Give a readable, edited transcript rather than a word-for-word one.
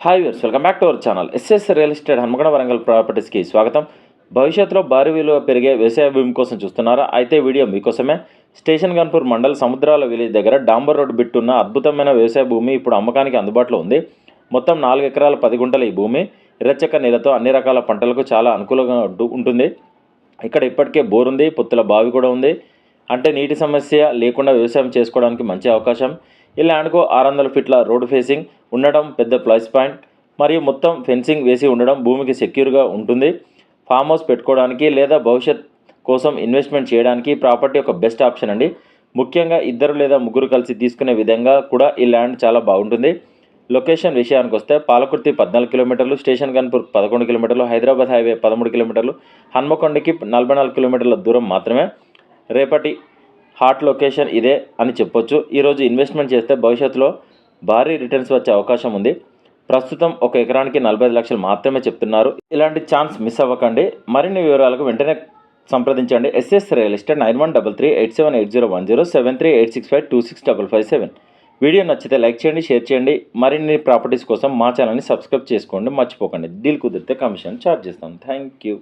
Hi viewers, welcome back to our channel. SS real estate Hanamkonda Warangal ప్రాపర్టీస్కి స్వాగతం. భవిష్యత్తులో భారీ విలువ పెరిగే వ్యవసాయ భూమి కోసం చూస్తున్నారా? అయితే వీడియో మీకోసమే. స్టేషన్ గన్పూర్ మండల్ సముద్రాల విలేజ్ దగ్గర డాంబర్ రోడ్ బిట్ ఉన్న అద్భుతమైన వ్యవసాయ భూమి ఇప్పుడు అమ్మకానికి అందుబాటులో ఉంది. మొత్తం 4 ఎకరాల 10 గుంటల ఈ భూమి ఎర్రచెక్క నీళ్ళతో అన్ని రకాల పంటలకు చాలా అనుకూలంగా ఉంటుంది. ఇక్కడ ఇప్పటికే బోర్ ఉంది, పొత్తుల బావి కూడా ఉంది. అంటే నీటి సమస్య లేకుండా వ్యవసాయం చేసుకోవడానికి మంచి అవకాశం. ఈ ల్యాండ్కు 600 ఫీట్ల రోడ్ ఫేసింగ్ ఉండడం పెద్ద ప్లస్ పాయింట్. మరియు మొత్తం ఫెన్సింగ్ వేసి ఉండడం భూమికి సెక్యూర్గా ఉంటుంది. ఫామ్ హౌస్ పెట్టుకోవడానికి లేదా భవిష్యత్ కోసం ఇన్వెస్ట్మెంట్ చేయడానికి ప్రాపర్టీ ఒక బెస్ట్ ఆప్షన్ అండి. ముఖ్యంగా 2 లేదా 3 కలిసి తీసుకునే విధంగా కూడా ఈ ల్యాండ్ చాలా బాగుంటుంది. లొకేషన్ విషయానికి వస్తే పాలకుర్తి 14 కిలోమీటర్లు, స్టేషన్ గన్పూర్ 11 కిలోమీటర్లు, హైదరాబాద్ హైవే 13 కిలోమీటర్లు, హన్మకొండకి 44 కిలోమీటర్ల దూరం మాత్రమే. రేపటి హాట్ లొకేషన్ ఇదే అని చెప్పొచ్చు. ఈరోజు ఇన్వెస్ట్మెంట్ చేస్తే భవిష్యత్తులో భారీ రిటర్న్స్ వచ్చే అవకాశం ఉంది. ప్రస్తుతం 1 ఎకరానికి 45 లక్షలు మాత్రమే చెప్తున్నారు. ఇలాంటి ఛాన్స్ మిస్ అవ్వకండి. మరిన్ని వివరాలకు వెంటనే సంప్రదించండి. SS real estate 9133878010 7386526557. వీడియో నచ్చితే లైక్ చేయండి, షేర్ చేయండి. మరిన్ని ప్రాపర్టీస్ కోసం మా ఛానల్ని సబ్స్క్రైబ్ చేసుకోండి మర్చిపోకండి. డీల్ కుదిరితే కమిషన్ ఛార్జ్ చేస్తాం. Thank you.